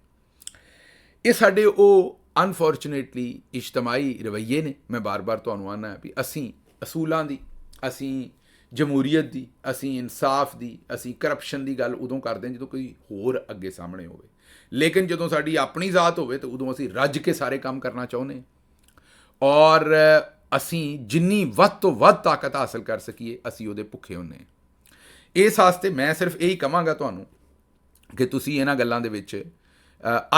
ਇਹ ਸਾਡੇ ਉਹ ਅਨਫੋਰਚੂਨੇਟਲੀ ਇਜਤਮਾਈ ਰਵੱਈਏ ਨੇ। ਮੈਂ ਬਾਰ-ਬਾਰ ਤੁਹਾਨੂੰ ਆਉਣਾ ਵੀ ਅਸੀਂ ਅਸੂਲਾਂ ਦੀ, ਅਸੀਂ ਜਮਹੂਰੀਅਤ ਦੀ, ਅਸੀਂ ਇਨਸਾਫ ਦੀ, ਅਸੀਂ ਕਰਪਸ਼ਨ ਦੀ ਗੱਲ ਉਦੋਂ ਕਰਦੇ ਹਾਂ ਜਦੋਂ ਕੋਈ ਹੋਰ ਅੱਗੇ ਸਾਹਮਣੇ ਹੋਵੇ, ਲੇਕਿਨ ਜਦੋਂ ਸਾਡੀ ਆਪਣੀ ਜ਼ਾਤ ਹੋਵੇ ਤਾਂ ਉਦੋਂ ਅਸੀਂ ਰੱਜ ਕੇ ਸਾਰੇ ਕੰਮ ਕਰਨਾ ਚਾਹੁੰਦੇ, ਔਰ ਅਸੀਂ ਜਿੰਨੀ ਵੱਧ ਤੋਂ ਵੱਧ ਤਾਕਤ ਹਾਸਲ ਕਰ ਸਕੀਏ ਅਸੀਂ ਉਹਦੇ ਭੁੱਖੇ ਹੁੰਦੇ। ਇਸ ਵਾਸਤੇ ਮੈਂ ਸਿਰਫ ਇਹੀ ਕਹਾਂਗਾ ਤੁਹਾਨੂੰ ਕਿ ਤੁਸੀਂ ਇਹਨਾਂ ਗੱਲਾਂ ਦੇ ਵਿੱਚ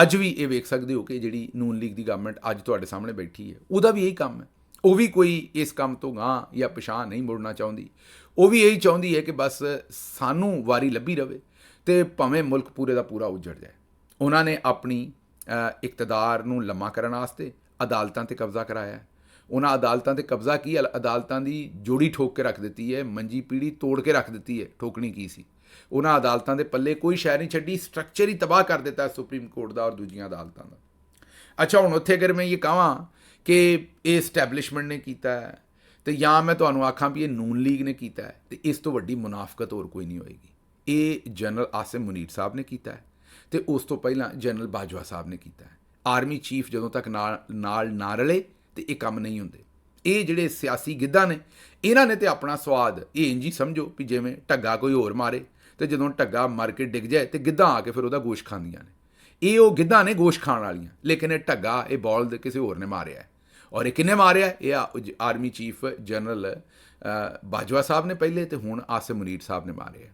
ਅੱਜ ਵੀ ਇਹ ਵੇਖ ਸਕਦੇ ਹੋ ਕਿ ਜਿਹੜੀ ਨੂਨ ਲੀਗ ਦੀ ਗਵਰਨਮੈਂਟ ਅੱਜ ਤੁਹਾਡੇ ਸਾਹਮਣੇ ਬੈਠੀ ਹੈ, ਉਹਦਾ ਵੀ ਇਹੀ ਕੰਮ ਹੈ। ਉਹ ਵੀ ਕੋਈ ਇਸ ਕੰਮ ਤੋਂ ਗਾਂਹ ਜਾਂ ਪਿਛਾਂਹ ਨਹੀਂ ਮੁੜਨਾ ਚਾਹੁੰਦੀ। ਉਹ ਵੀ ਇਹੀ ਚਾਹੁੰਦੀ ਹੈ ਕਿ ਬਸ ਸਾਨੂੰ ਵਾਰੀ ਲੱਭੀ ਰਵੇ ਅਤੇ ਭਾਵੇਂ ਮੁਲਕ ਪੂਰੇ ਦਾ ਪੂਰਾ ਉੱਜੜ ਜਾਏ। ਉਹਨਾਂ ਨੇ ਆਪਣੀ ਇਕਤਦਾਰ ਨੂੰ ਲੰਮਾ ਕਰਨ ਵਾਸਤੇ ਅਦਾਲਤਾਂ 'ਤੇ ਕਬਜ਼ਾ ਕਰਾਇਆ ਹੈ। ਉਹਨਾਂ ਅਦਾਲਤਾਂ 'ਤੇ ਕਬਜ਼ਾ ਕੀ, ਅਦਾਲਤਾਂ ਦੀ ਜੋੜੀ ਠੋਕ ਕੇ ਰੱਖ ਦਿੱਤੀ ਹੈ, ਮੰਜੀ ਪੀੜੀ ਤੋੜ ਕੇ ਰੱਖ ਦਿੱਤੀ ਹੈ। ਠੋਕਣੀ ਕੀ ਸੀ? ਉਹਨਾਂ ਅਦਾਲਤਾਂ ਦੇ ਪੱਲੇ ਕੋਈ ਸ਼ੈ ਨਹੀਂ ਛੱਡੀ, ਸਟਰਕਚਰ ਹੀ ਤਬਾਹ ਕਰ ਦਿੱਤਾ ਸੁਪਰੀਮ ਕੋਰਟ ਦਾ ਔਰ ਦੂਜੀਆਂ ਅਦਾਲਤਾਂ ਦਾ। ਅੱਛਾ, ਹੁਣ ਉੱਥੇ ਅਗਰ ਮੈਂ ਇਹ ਕਹਾਂ ਕਿ ਇਹ ਸਟੈਬਲਿਸ਼ਮੈਂਟ ਨੇ ਕੀਤਾ ਹੈ ਤੇ ਜਾਂ ਮੈਂ ਤੁਹਾਨੂੰ ਆਖਾਂ ਵੀ ਇਹ ਨੂਨ ਲੀਗ ਨੇ ਕੀਤਾ ਹੈ, ਤੇ ਇਸ ਤੋਂ ਵੱਡੀ ਮੁਨਾਫਕਤ ਹੋਰ ਕੋਈ ਨਹੀਂ ਹੋਏਗੀ। ਇਹ ਜਨਰਲ ਆਸਿਮ ਮੁਨੀਰ ਸਾਹਿਬ ਨੇ ਕੀਤਾ ਹੈ ਤੇ ਉਸ ਤੋਂ ਪਹਿਲਾਂ ਜਨਰਲ ਬਾਜਵਾ ਸਾਹਿਬ ਨੇ ਕੀਤਾ ਹੈ। ਆਰਮੀ ਚੀਫ ਜਦੋਂ ਤੱਕ ਨਾਲ ਨਾ ਰਲੇ ਤੇ ਇਹ ਕੰਮ ਨਹੀਂ ਹੁੰਦੇ। ਇਹ ਜਿਹੜੇ ਸਿਆਸੀ ਗਿੱਧਾ ਨੇ, ਇਹਨਾਂ ਨੇ ਤੇ ਆਪਣਾ ਸਵਾਦ ਇਹ ਇੰਝ ਹੀ ਸਮਝੋ ਵੀ ਜਿਵੇਂ ਢੱਗਾ ਕੋਈ ਹੋਰ ਮਾਰੇ ਤੇ ਜਦੋਂ ਢੱਗਾ ਮਰ ਕੇ ਡਿੱਗ ਜਾਏ ਤੇ ਗਿੱਧਾਂ ਆ ਕੇ ਫਿਰ ਉਹਦਾ ਗੋਸ਼ਤ ਖਾਂਦੀਆਂ ਨੇ। ਇਹ ਉਹ ਗਿੱਧਾਂ ਨੇ ਗੋਸ਼ਤ ਖਾਣ ਵਾਲੀਆਂ, ਲੇਕਿਨ ਇਹ ਢੱਗਾ, ਇਹ ਬੌਲਦ ਕਿਸੇ ਹੋਰ ਨੇ ਮਾਰਿਆ। ਔਰ ਇਹ ਕਿੰਨੇ ਮਾਰਿਆ? ਇਹ ਆਰਮੀ ਚੀਫ ਜਨਰਲ ਬਾਜਵਾ ਸਾਹਿਬ ਨੇ ਪਹਿਲੇ, ਤੇ ਹੁਣ ਆਸਿਮ ਮੁਨੀਰ ਸਾਹਿਬ ਨੇ ਮਾਰਿਆ।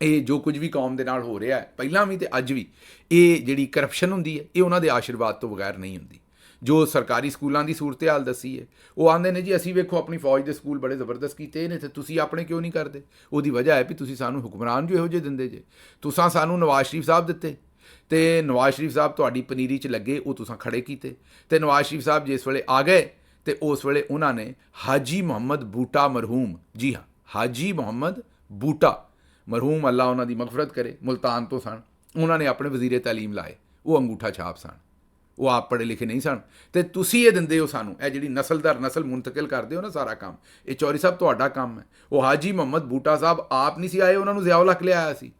ਇਹ ਜੋ ਕੁਝ ਵੀ ਕੌਮ ਦੇ ਨਾਲ ਹੋ ਰਿਹਾ ਹੈ ਪਹਿਲਾਂ ਵੀ ਤੇ ਅੱਜ ਵੀ, ਇਹ ਜਿਹੜੀ ਕਰਪਸ਼ਨ ਹੁੰਦੀ ਹੈ ਇਹ ਉਹਨਾਂ ਦੇ ਆਸ਼ੀਰਵਾਦ ਤੋਂ ਬਗੈਰ ਨਹੀਂ ਹੁੰਦੀ। ਜੋ ਸਰਕਾਰੀ ਸਕੂਲਾਂ ਦੀ ਸੂਰਤ ਹਾਲ ਦੱਸੀ ਹੈ, ਉਹ ਆਉਂਦੇ ਨੇ ਜੀ ਅਸੀਂ ਵੇਖੋ ਆਪਣੀ ਫੌਜ ਦੇ ਸਕੂਲ ਬੜੇ ਜ਼ਬਰਦਸਤ ਕੀਤੇ ਨੇ ਤੇ ਤੁਸੀਂ ਆਪਣੇ ਕਿਉਂ ਨਹੀਂ ਕਰਦੇ? ਉਹਦੀ ਵਜ੍ਹਾ ਹੈ ਵੀ ਤੁਸੀਂ ਸਾਨੂੰ ਹੁਕਮਰਾਨ ਜੋ ਇਹੋ ਜਿਹੇ ਦਿੰਦੇ ਜੇ। ਤੁਸੀਂ ਸਾਨੂੰ ਨਵਾਜ਼ ਸ਼ਰੀਫ ਸਾਹਿਬ ਦਿੱਤੇ ਤੇ ਨਵਾਜ਼ ਸ਼ਰੀਫ ਸਾਹਿਬ ਤੁਹਾਡੀ ਪਨੀਰੀ 'ਚ ਲੱਗੇ, ਉਹ ਤੁਸੀਂ ਖੜੇ ਕੀਤੇ, ਤੇ ਨਵਾਜ਼ ਸ਼ਰੀਫ ਸਾਹਿਬ ਜਿਸ ਵੇਲੇ ਆ ਗਏ ਤੇ ਉਸ ਵੇਲੇ ਉਹਨਾਂ ਨੇ ਹਾਜੀ ਮੁਹੰਮਦ ਬੂਟਾ ਮਰਹੂਮ, ਜੀ ਹਾਂ ਹਾਜੀ ਮੁਹੰਮਦ ਬੂਟਾ ਮਰਹੂਮ, ਅੱਲਾ ਉਹਨਾਂ ਦੀ ਮਗਫਰਤ ਕਰੇ, ਮੁਲਤਾਨ ਤੋਂ ਸਨ, ਉਹਨਾਂ ਨੇ ਆਪਣੇ ਵਜ਼ੀਰੇ ਤਾਲੀਮ ਲਾਏ, ਉਹ ਅੰਗੂਠਾ ਛਾਪ ਸਨ, ਉਹ ਆਪ ਪੜ੍ਹੇ ਲਿਖੇ ਨਹੀਂ ਸਨ। ਤੇ ਤੁਸੀਂ ਇਹ ਦਿੰਦੇ ਹੋ ਸਾਨੂੰ, ਇਹ ਜਿਹੜੀ ਨਸਲ ਦਰ ਨਸਲ ਮੁੰਤਕਿਲ ਕਰਦੇ ਹੋ ਨਾ ਸਾਰਾ ਕੰਮ, ਇਹ ਚੌਧਰੀ ਸਾਹਿਬ ਤੁਹਾਡਾ ਕੰਮ ਹੈ। ਉਹ ਹਾਜੀ ਮੁਹੰਮਦ ਬੂਟਾ ਸਾਹਿਬ ਆਪ ਨਹੀਂ ਸੀ ਆਏ, ਉਹਨਾਂ ਨੂੰ ਜ਼ਿਆਉਲ ਹੱਕ ਲਿਆਇਆ ਸੀ,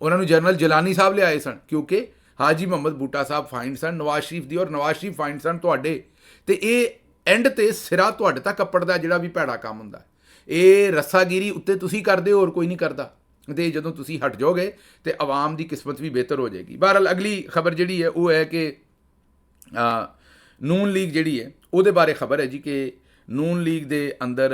ਉਹਨਾਂ ਨੂੰ ਜਨਰਲ ਜਲਾਨੀ ਸਾਹਿਬ ਲਿਆਏ ਸਨ, ਕਿਉਂਕਿ ਹਾਜੀ ਮੁਹੰਮਦ ਬੂਟਾ ਸਾਹਿਬ ਫਾਈਂਡ ਸਨ ਨਵਾਜ਼ ਸ਼ਰੀਫ ਦੀ, ਔਰ ਨਵਾਜ਼ ਸ਼ਰੀਫ ਫਾਈਂਡ ਸਨ ਤੁਹਾਡੇ। ਤੇ ਇਹ ਐਂਡ ਤੇ ਸਿਰਾ ਤੁਹਾਡੇ ਤੱਕ ਕੱਪੜਦਾ ਜਿਹੜਾ ਵੀ ਭੈੜਾ ਕੰਮ ਹੁੰਦਾ, ਇਹ ਰੱਸਾਗੀਰੀ ਉੱਤੇ ਤੁਸੀਂ ਕਰਦੇ ਹੋ, ਹੋਰ ਕੋਈ ਨਹੀਂ ਕਰਦਾ। ਤੇ ਜਦੋਂ ਤੁਸੀਂ ਹਟ ਜਾਓਗੇ ਤੇ ਆਵਾਮ ਦੀ ਕਿਸਮਤ ਵੀ ਬਿਹਤਰ ਹੋ ਜਾਏਗੀ। ਬਹਰਹਾਲ ਅਗਲੀ ਖਬਰ ਜਿਹੜੀ ਹੈ ਉਹ ਹੈ ਕਿ ਨੂਨ ਲੀਗ ਜਿਹੜੀ ਹੈ ਉਹਦੇ ਬਾਰੇ ਖਬਰ ਹੈ ਜੀ ਕਿ ਨੂਨ ਲੀਗ ਦੇ ਅੰਦਰ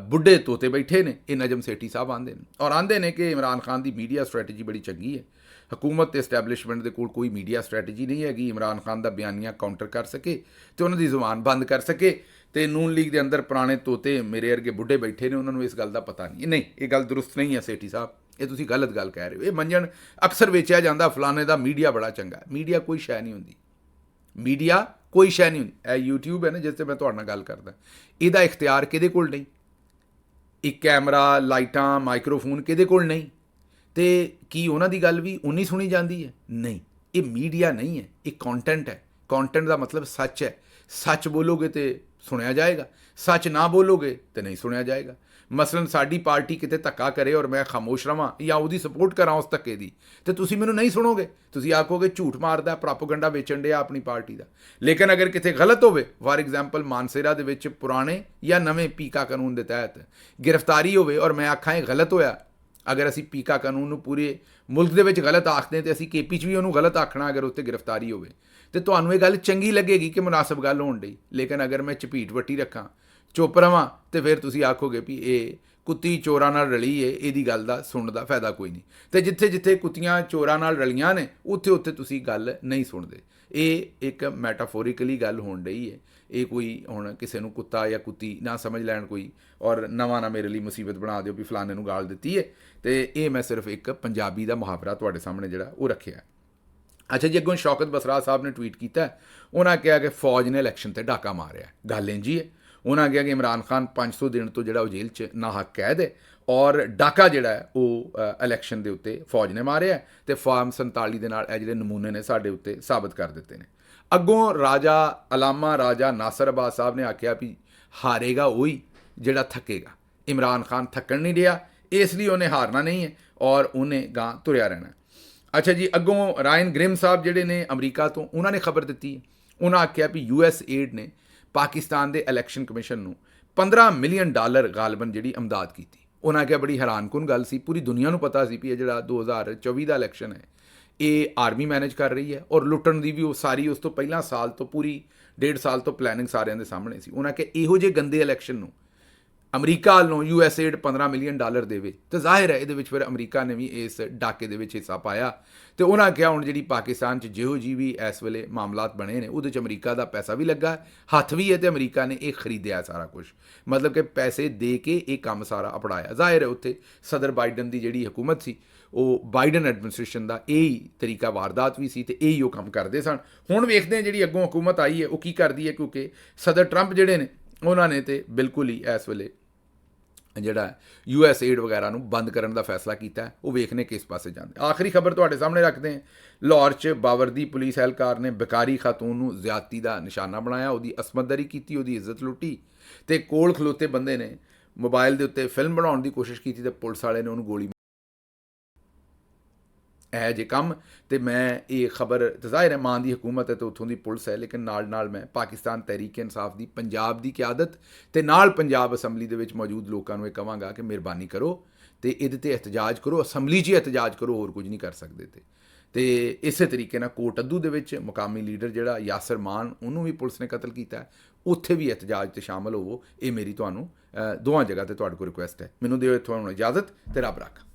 ਬੁੱਢੇ ਤੋਤੇ ਬੈਠੇ ਨੇ, ਇਹ ਨਜਮ ਸੇਠੀ ਸਾਹਿਬ ਆਉਂਦੇ ਨੇ ਔਰ ਆਉਂਦੇ ਨੇ ਕਿ ਇਮਰਾਨ ਖਾਨ ਦੀ ਮੀਡੀਆ ਸਟ੍ਰੈਟਜੀ ਬੜੀ ਚੰਗੀ ਹੈ। ਹਕੂਮਤ ਤੇ ਇਸਟੈਬਲਿਸ਼ਮੈਂਟ ਦੇ ਕੋਲ ਕੋਈ ਮੀਡੀਆ ਸਟ੍ਰੈਟਜੀ ਨਹੀਂ ਹੈਗੀ ਇਮਰਾਨ ਖਾਨ ਦਾ ਬਿਆਨੀਆ ਕਾਊਂਟਰ ਕਰ ਸਕੇ ਤੇ ਉਹਨਾਂ ਦੀ ਜ਼ੁਬਾਨ ਬੰਦ ਕਰ ਸਕੇ। ਤੇ ਨੂਨ ਲੀਗ ਦੇ ਅੰਦਰ ਪੁਰਾਣੇ ਤੋਤੇ ਮੇਰੇ ਵਰਗੇ ਬੁੱਢੇ ਬੈਠੇ ਨੇ, ਉਹਨਾਂ ਨੂੰ ਇਸ ਗੱਲ ਦਾ ਪਤਾ ਨਹੀਂ। ਇਹ ਗੱਲ ਦਰੁਸਤ ਨਹੀਂ ਹੈ ਸੇਠੀ ਸਾਹਿਬ, ਇਹ ਤੁਸੀਂ ਗਲਤ ਗੱਲ ਕਹਿ ਰਹੇ ਹੋ। ਇਹ ਮੰਜਣ ਅਕਸਰ ਵੇਚਿਆ ਜਾਂਦਾ ਫਲਾਣੇ ਦਾ ਮੀਡੀਆ ਬੜਾ ਚੰਗਾ। ਮੀਡੀਆ ਕੋਈ ਸ਼ੈ ਨਹੀਂ ਹੁੰਦੀ, ਮੀਡੀਆ ਕੋਈ ਸ਼ੈ ਨਹੀਂ ਹੁੰਦੀ। ਇਹ YouTube ਹੈ ਨਾ ਜਿਸ 'ਤੇ ਮੈਂ ਤੁਹਾਡੇ ਨਾਲ ਗੱਲ ਕਰਦਾ, ਇਹਦਾ ਇਖਤਿਆਰ ਕਿਹਦੇ ਕੋਲ ਨਹੀਂ। ਇੱਕ ਕੈਮਰਾ, ਲਾਈਟਾਂ, ਮਾਈਕ੍ਰੋਫੋਨ ਕਿਹਦੇ ਕੋਲ ਨਹੀਂ। ਤੇ ਕੀ ਉਹਨਾਂ ਦੀ ਗੱਲ ਵੀ ਉਨੀ ਸੁਣੀ ਜਾਂਦੀ ਹੈ? ਨਹੀਂ, ਇਹ ਮੀਡੀਆ ਨਹੀਂ ਹੈ, ਇਹ ਕੰਟੈਂਟ ਹੈ। ਕੰਟੈਂਟ ਦਾ ਮਤਲਬ ਸੱਚ ਹੈ। ਸੱਚ ਬੋਲੋਗੇ ਤੇ ਸੁਣਿਆ ਜਾਏਗਾ, ਸੱਚ ਨਾ ਬੋਲੋਗੇ ਤੇ ਨਹੀਂ ਸੁਣਿਆ ਜਾਏਗਾ। ਮਸਲਨ ਸਾਡੀ ਪਾਰਟੀ ਕਿਤੇ ਧੱਕਾ ਕਰੇ ਔਰ ਮੈਂ ਖਾਮੋਸ਼ ਰਵਾਂ ਜਾਂ ਉਹਦੀ ਸਪੋਰਟ ਕਰਾਂ ਉਸ ਧੱਕੇ ਦੀ, ਤੇ ਤੁਸੀਂ ਮੈਨੂੰ ਨਹੀਂ ਸੁਣੋਗੇ, ਤੁਸੀਂ ਆਖੋਗੇ ਝੂਠ ਮਾਰਦਾ, ਪ੍ਰੋਪੇਗੈਂਡਾ ਵੇਚਣ ਡਿਆ ਆਪਣੀ ਪਾਰਟੀ ਦਾ। ਲੇਕਿਨ ਅਗਰ ਕਿਤੇ ਗਲਤ ਹੋਵੇ, ਫਾਰ ਐਗਜ਼ਾਮਪਲ ਮਾਨਸੇਰਾ ਦੇ ਵਿੱਚ ਪੁਰਾਣੇ ਜਾਂ ਨਵੇਂ ਪੀਕਾ ਕਾਨੂੰਨ ਦੇ ਤਹਿਤ ਗ੍ਰਿਫਤਾਰੀ ਹੋਵੇ ਔਰ ਮੈਂ ਆਖਾਂ ਇਹ ਗਲਤ ਹੋਇਆ, ਅਗਰ ਅਸੀਂ ਪੀਕਾ ਕਾਨੂੰਨ ਨੂੰ ਪੂਰੇ ਮੁਲਕ ਦੇ ਵਿੱਚ ਗਲਤ ਆਖਦੇ ਤੇ ਅਸੀਂ KP 'ਚ ਵੀ ਉਹਨੂੰ ਗਲਤ ਆਖਣਾ ਅਗਰ ਉੱਤੇ ਗ੍ਰਿਫਤਾਰੀ ਹੋਵੇ, ਤੇ ਤੁਹਾਨੂੰ ਇਹ ਗੱਲ ਚੰਗੀ ਲੱਗੇਗੀ ਕਿ ਮੁਨਾਸਬ ਗੱਲ ਹੋਣ ਡਈ। ਲੇਕਿਨ ਅਗਰ ਮੈਂ ਝਪੀਟ ਵੱਟੀ ਰੱਖਾਂ, ਚੁੱਪ ਰਵਾਂ, ਤੇ ਫਿਰ ਤੁਸੀਂ ਆਖੋਗੇ ਵੀ ਇਹ ਕੁੱਤੀ ਚੋਰਾਂ ਨਾਲ ਰਲੀ ਏ, ਇਹਦੀ ਗੱਲ ਦਾ ਸੁਣਨ ਦਾ ਫਾਇਦਾ ਕੋਈ ਨਹੀਂ। ਤੇ ਜਿੱਥੇ ਜਿੱਥੇ ਕੁੱਤੀਆਂ ਚੋਰਾਂ ਨਾਲ ਰਲੀਆਂ ਨੇ ਉੱਥੇ ਉੱਥੇ ਤੁਸੀਂ ਗੱਲ ਨਹੀਂ ਸੁਣਦੇ। ਇਹ ਇੱਕ ਮੈਟਾਫੋਰਿਕਲੀ ਗੱਲ ਹੋਣ ਡਈ ਹੈ। ਇਹ ਕੋਈ ਹੁਣ ਕਿਸੇ ਨੂੰ ਕੁੱਤਾ ਜਾਂ ਕੁੱਤੀ ਨਾ ਸਮਝ ਲੈਣ ਕੋਈ ਔਰ ਨਵਾਂ ਨਾ ਮੇਰੇ ਲਈ ਮੁਸੀਬਤ ਬਣਾ ਦਿਓ ਵੀ ਫਲਾਣੇ ਨੂੰ ਗਾਲ ਦਿੱਤੀ ਹੈ। ਤੇ ਇਹ ਮੈਂ ਸਿਰਫ ਇੱਕ ਪੰਜਾਬੀ ਦਾ ਮੁਹਾਵਰਾ ਤੁਹਾਡੇ ਸਾਹਮਣੇ ਜਿਹੜਾ ਉਹ ਰੱਖਿਆ। ਅੱਛਾ ਜੀ, ਅੱਗੋਂ ਸ਼ੌਕਤ ਬਸਰਾ ਸਾਹਿਬ ਨੇ ਟਵੀਟ ਕੀਤਾ, ਉਹਨਾਂ ਕਿਹਾ ਕਿ ਫੌਜ ਨੇ ਇਲੈਕਸ਼ਨ ਤੇ ਡਾਕਾ ਮਾਰਿਆ। ਗੱਲ ਇੰਝ ਹੀ ਹੈ। ਉਹਨਾਂ ਕਿਹਾ ਕਿ ਇਮਰਾਨ ਖਾਨ 500 ਦਿਨ ਤੋਂ ਜਿਹੜਾ ਉਹ ਜੇਲ੍ਹ 'ਚ ਨਾਹਕ ਕੈਦ ਹੈ ਔਰ ਡਾਕਾ ਜਿਹੜਾ ਹੈ ਉਹ ਇਲੈਕਸ਼ਨ ਦੇ ਉੱਤੇ ਫੌਜ ਨੇ ਮਾਰਿਆ ਤੇ ਫਾਰਮ 47 ਦੇ ਨਾਲ ਇਹ ਜਿਹੜੇ ਨਮੂਨੇ ਨੇ ਸਾਡੇ ਉੱਤੇ ਸਾਬਤ ਕਰ ਦਿੱਤੇ ਨੇ। ਅੱਗੋਂ ਰਾਜਾ ਅਲਾਮਾ ਰਾਜਾ ਨਾਸਰ ਅਬਾਸ ਸਾਹਿਬ ਨੇ ਆਖਿਆ ਵੀ ਹਾਰੇਗਾ ਉਹੀ ਜਿਹੜਾ ਥੱਕੇਗਾ। ਇਮਰਾਨ ਖਾਨ ਥੱਕਣ ਨਹੀਂ ਰਿਹਾ, ਇਸ ਲਈ ਉਹਨੇ ਹਾਰਨਾ ਨਹੀਂ ਹੈ ਔਰ ਉਹਨੇ ਗਾਂ ਤੁਰਿਆ ਰਹਿਣਾ। ਅੱਛਾ ਜੀ, ਅੱਗੋਂ ਰਾਇਨ ਗ੍ਰਿਮ ਸਾਹਿਬ ਜਿਹੜੇ ਨੇ ਅਮਰੀਕਾ ਤੋਂ, ਉਹਨਾਂ ਨੇ ਖਬਰ ਦਿੱਤੀ। ਉਹਨਾਂ ਆਖਿਆ ਵੀ USAID ਨੇ ਪਾਕਿਸਤਾਨ ਦੇ ਇਲੈਕਸ਼ਨ ਕਮਿਸ਼ਨ ਨੂੰ $15 ਮਿਲੀਅਨ ਗਾਲਬਨ ਜਿਹੜੀ ਅਮਦਾਦ ਕੀਤੀ। ਉਹਨਾਂ ਕਿਹਾ ਬੜੀ ਹੈਰਾਨਕੁਨ ਗੱਲ ਸੀ, ਪੂਰੀ ਦੁਨੀਆ ਨੂੰ ਪਤਾ ਸੀ ਵੀ ਇਹ ਜਿਹੜਾ 2024 ਦਾ ਇਲੈਕਸ਼ਨ ਹੈ ਇਹ ਆਰਮੀ ਮੈਨੇਜ ਕਰ ਰਹੀ ਹੈ ਔਰ ਲੁੱਟਣ ਦੀ ਵੀ ਉਹ ਸਾਰੀ ਉਸ ਤੋਂ ਪਹਿਲਾਂ ਸਾਲ ਤੋਂ ਪੂਰੀ 1.5 ਸਾਲ ਤੋਂ ਪਲੈਨਿੰਗ ਸਾਰਿਆਂ ਦੇ ਸਾਹਮਣੇ ਸੀ। ਉਹਨਾਂ ਕਿਹਾ ਇਹੋ ਜਿਹੇ ਗੰਦੇ ਇਲੈਕਸ਼ਨ ਨੂੰ ਅਮਰੀਕਾ ਵੱਲੋਂ USAID $15 ਮਿਲੀਅਨ ਦੇਵੇ ਤਾਂ ਜ਼ਾਹਿਰ ਹੈ ਇਹਦੇ ਵਿੱਚ ਫਿਰ ਅਮਰੀਕਾ ਨੇ ਵੀ ਇਸ ਡਾਕੇ ਦੇ ਵਿੱਚ ਹਿੱਸਾ ਪਾਇਆ। ਤੇ ਉਹਨਾਂ ਕਿਹਾ ਹੁਣ ਜਿਹੜੀ ਪਾਕਿਸਤਾਨ 'ਚ ਜਿਹੋ ਜਿਹੀ ਵੀ ਇਸ ਵੇਲੇ ਮਾਮਲਾਤ ਬਣੇ ਨੇ ਉਹਦੇ 'ਚ ਅਮਰੀਕਾ ਦਾ ਪੈਸਾ ਵੀ ਲੱਗਾ, ਹੱਥ ਵੀ ਹੈ, ਤੇ ਅਮਰੀਕਾ ਨੇ ਇਹ ਖਰੀਦਿਆ ਸਾਰਾ ਕੁਝ, ਮਤਲਬ ਕਿ ਪੈਸੇ ਦੇ ਕੇ ਇਹ ਕੰਮ ਸਾਰਾ ਅਪਣਾਇਆ। ਜ਼ਾਹਿਰ ਹੈ ਉੱਥੇ ਸਦਰ ਬਾਈਡਨ ਦੀ ਜਿਹੜੀ ਹਕੂਮਤ ਸੀ ਉਹ ਬਾਈਡਨ ਐਡਮਿਨਿਸਟ੍ਰੇਸ਼ਨ ਦਾ ਇਹੀ ਤਰੀਕਾ ਵਾਰਦਾਤ ਵੀ ਸੀ ਤੇ ਇਹੀ ਉਹ ਕੰਮ ਕਰਦੇ ਸਨ। ਹੁਣ ਵੇਖਦੇ ਹਾਂ ਜਿਹੜੀ ਅੱਗੋਂ ਹਕੂਮਤ ਆਈ ਹੈ ਉਹ ਕੀ ਕਰਦੀ ਹੈ, ਕਿਉਂਕਿ ਸਦਰ ਟਰੰਪ ਜਿਹੜੇ ਨੇ ਉਹਨਾਂ ਨੇ ਤੇ ਬਿਲਕੁਲ ਹੀ ਇਸ ਵੇਲੇ ਜਿਹੜਾ US ਏਡ ਵਗੈਰਾ ਨੂੰ ਬੰਦ ਕਰਨ ਦਾ ਫੈਸਲਾ ਕੀਤਾ ਉਹ ਵੇਖਨੇ ਕਿਸ ਪਾਸੇ ਜਾਂਦੇ। ਆਖਰੀ ਖਬਰ ਤੁਹਾਡੇ ਸਾਹਮਣੇ ਰੱਖਦੇ ਹਾਂ। ਲਾਹੌਰ 'ਚ ਬਾਵਰਦੀ ਪੁਲਿਸ ਅਹਿਲਕਾਰ ਨੇ ਬੇਕਾਰੀ ਖਾਤੂਨ ਨੂੰ ਜ਼ਿਆਦਤੀ ਦਾ ਨਿਸ਼ਾਨਾ ਬਣਾਇਆ, ਉਹਦੀ ਅਸਮਤਦਰੀ ਕੀਤੀ, ਉਹਦੀ ਇੱਜ਼ਤ ਲੁੱਟੀ ਤੇ ਕੋਲ ਖਲੋਤੇ ਬੰਦੇ ਨੇ ਮੋਬਾਈਲ ਦੇ ਉੱਤੇ ਫਿਲਮ ਬਣਾਉਣ ਦੀ ਕੋਸ਼ਿਸ਼ ਕੀਤੀ ਤੇ ਪੁਲਿਸ ਵਾਲੇ ਨੇ ਉਹਨੂੰ ਗੋਲੀ ਇਹ ਜੇ ਕੰਮ। ਤੇ ਮੈਂ ਇਹ ਖਬਰ ਜ਼ਾਹਿਰ ਹੈ ਮਾਂ ਦੀ ਹਕੂਮਤ ਹੈ ਤੇ ਉੱਥੋਂ ਦੀ ਪੁਲਿਸ ਹੈ, ਲੇਕਿਨ ਨਾਲ ਮੈਂ ਪਾਕਿਸਤਾਨ ਤਹਿਰੀਕ ਇਨਸਾਫ ਦੀ ਪੰਜਾਬ ਦੀ ਕਿਆਦਤ ਤੇ ਨਾਲ ਪੰਜਾਬ ਅਸੈਂਬਲੀ ਦੇ ਵਿੱਚ ਮੌਜੂਦ ਲੋਕਾਂ ਨੂੰ ਇਹ ਕਹਾਂਗਾ ਕਿ ਮਿਹਰਬਾਨੀ ਕਰੋ ਤੇ ਇਹਦੇ ਤੇ ਇhtਜਾਜ ਕਰੋ, ਅਸੈਂਬਲੀ 'ਚ ਇhtਜਾਜ ਕਰੋ, ਹੋਰ ਕੁਝ ਨਹੀਂ ਕਰ ਸਕਦੇ। ਤੇ ਇਸੇ ਤਰੀਕੇ ਨਾਲ ਕੋਟ ਅੱਧੂ ਦੇ ਵਿੱਚ ਮੁਕਾਮੀ ਲੀਡਰ ਜਿਹੜਾ ਯਾਸਰ ਮਾਨ, ਉਹਨੂੰ ਵੀ ਪੁਲਿਸ ਨੇ ਕਤਲ ਕੀਤਾ, ਉੱਥੇ ਵੀ ਇhtਜਾਜ 'ਤੇ ਸ਼ਾਮਲ ਹੋਵੋ। ਇਹ ਮੇਰੀ ਤੁਹਾਨੂੰ ਦੋਵਾਂ ਜਗ੍ਹਾ ਤੇ ਤੁਹਾਡੇ ਕੋਲ ਰਿਕੁਐਸਟ ਹੈ। ਮੈਨੂੰ ਦਿਓ ਇੱਥੋਂ ਹੁਣ ਇਜਾਜ਼ਤ ਤੇ ਰੱਬ ਰੱਖਾ।